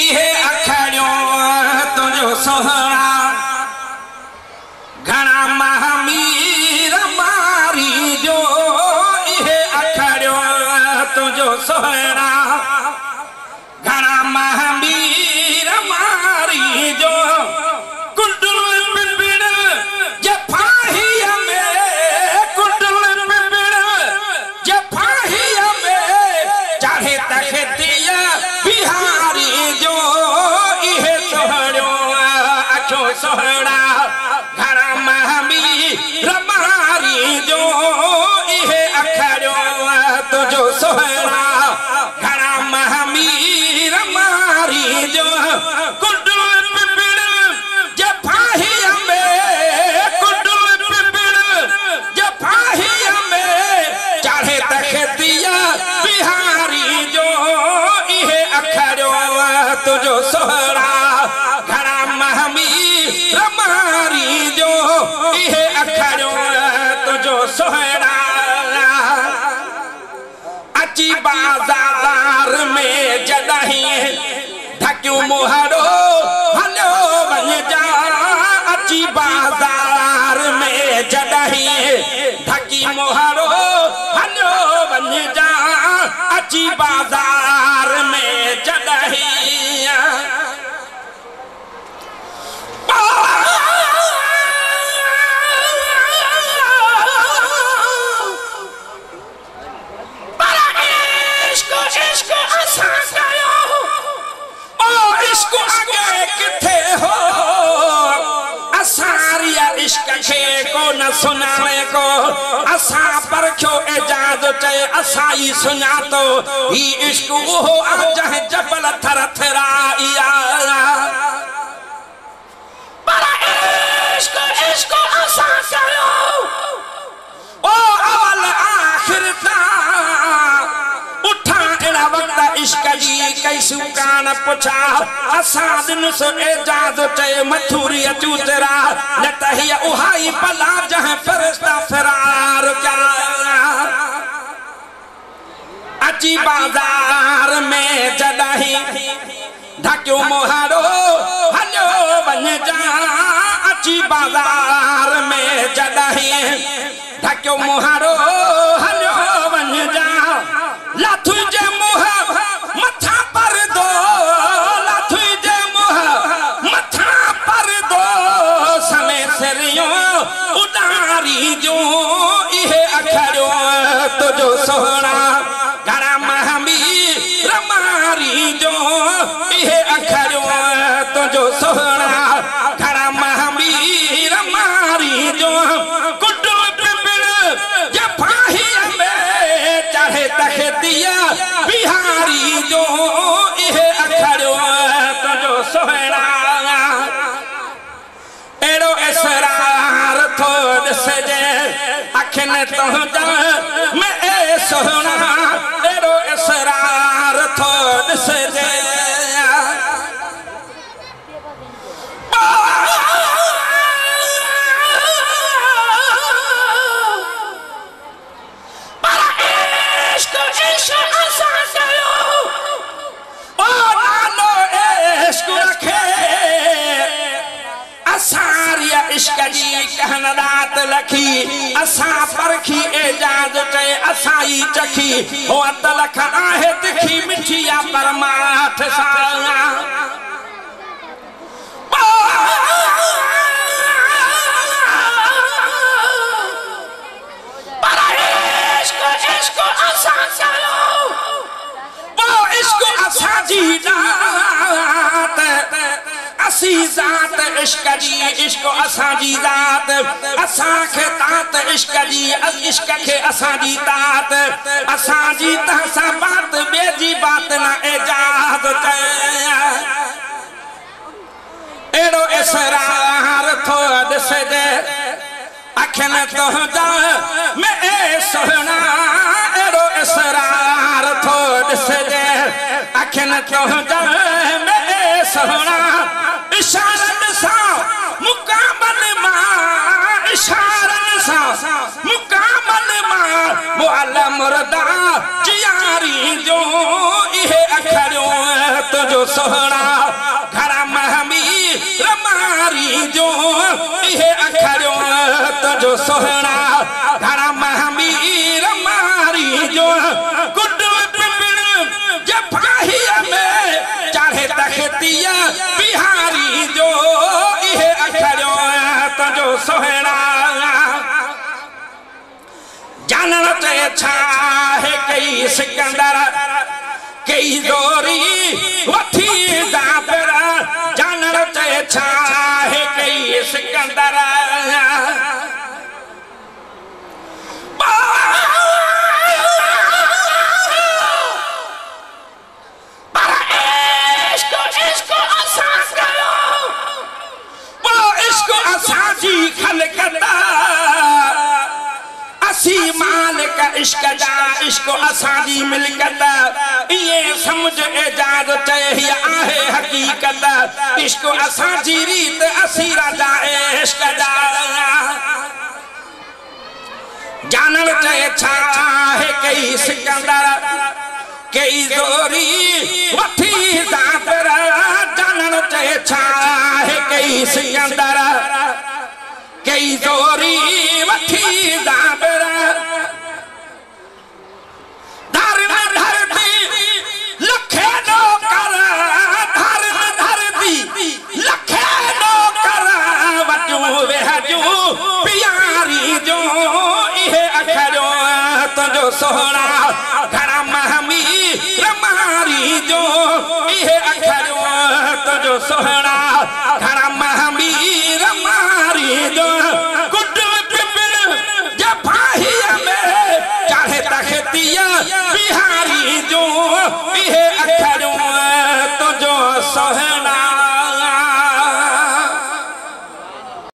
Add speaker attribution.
Speaker 1: इहे अखड़ियों तुझो सोहरा घना महामीर मारी जो इहे अखड़ियों तुझो सोहरा घना महामीर मारी जो कुंडल पिंपिड़ जफाहिया में कुंडल पिंपिड़ जफाहिया में चाहे तखतिया बिहारी जो इहे सोहरियों अखो सोहरा घना महामीर मारी जो इहे अखड़ियों तुझो सोहरा घना महामीर मारी जो कुंडल पिंपिड़ जफाहिया में कुंडल पिंपिड़ जफाहिया में चाहे तखतिया बिहारी जो इहे अखड़ियों तुझो सोहरा घना महामीर मारी जो इहे अखड़ियों तुझो सोहरा अची बाजार में जॾहिं ढकियूं मुहरो हलो वञ जा अची बाजार में जॾहिं ढकी मुहरो हलो वञ जा अची बाजार में जॾहिं इसको आगे किथे हो असारिया इश्क खे को न सुनाने को असा परखो एजाज चे असाई सुना तो ही इश्क वो जह जबल थर थराइया पर इश्क इश्क असा कयो ओ अवल आखिर ता उठा एड़ा वक्त इश्क जी कैसु कान पुछा असा दिन सो एजाज चे मथुरी चूतरा न तहिया उहाई पला जहां फरिश्ता फरार क्या अची बाजार में जॾहिं ढकियो मुहारो हलो वञ जा अची बाजार में जॾहिं ढकियो मुहारो हलो वञ जा लाथु जे मुह मथा पर दो लाथु जे मुह मथा पर दो समय सिरियों उडारी जो इहे अखड़ियों तुझो सोहरा घना महामीर मारी जो इहे अखड़ियों तुझो सोहरा घना महामीर मारी जो कुंडल पिंपिड़ जफाहिया में चाहे तखतिया बिहारी जो इहे अखड़ियों तुझो सोहरा एड़ो इसरार थो ॾिसजे अखियुनि तुंहिंजा में ए सोहरा एड़ो इसरार थो ॾिसजे असारिया इश्क जी कहन रात लखी असा परखी एजाज चे असाई चखी हो अत लख आहे तिखी मिठिया परमाठ साया पर इश्क इश्क असा कयो वो इश्क असा जी दात असी जात इश्क जी इश्क असा जी जात असा के तात इश्क जी इश्क के असा जी तात असा जी तसा बात बेजी बात ना एजाज चे एड़ो इसरार थो ॾिसजे अखियुनि तुंहिंजा में ए सोहरा एड़ो इसरार थो ॾिसजे अखियुनि तुंहिंजा में ए सोहरा इशारन सा मुकामल मां इशारन सा मुकामल मां मुअल मुर्दा जियारी जो इहे अखड़ियों तुझो सोहरा सोहना घड़ा महमीर मारी जो गुड पिपड़ जफाहिया में चाहे तखतिया बिहारी जो इहे अखरो तो जो सोहना जानन ते छाहे कई सिकंदर कई जोरी वठी जाबर जानन ते छाहे कई सिकंदर असाजी खलकता असी मालिक इश्क दा इश्क असाजी मिलकत ये समझ एजाज चही आहे हकीकत इश्क असाजी रीत असी राजा इश्क दा जानन चे छाहे कई सिकंदर कई जोरी वठी जाबर जानन चे छाहे कई सिकंदर कई जोरी वठी जाबर धर में धरती लखे नौकर धर में धरती लखे नौकर वजू वेहजू प्यारी जो इहे अखरो तो जो सोहना घड़ा महमी रमारी जो इहे अखरो तो जो सोहना घड़ा महमी रमारी जो गुड पिपड़ जफाहिया में चाहे तखतिया बिहारी जो इहे अखरो तो जो सोहना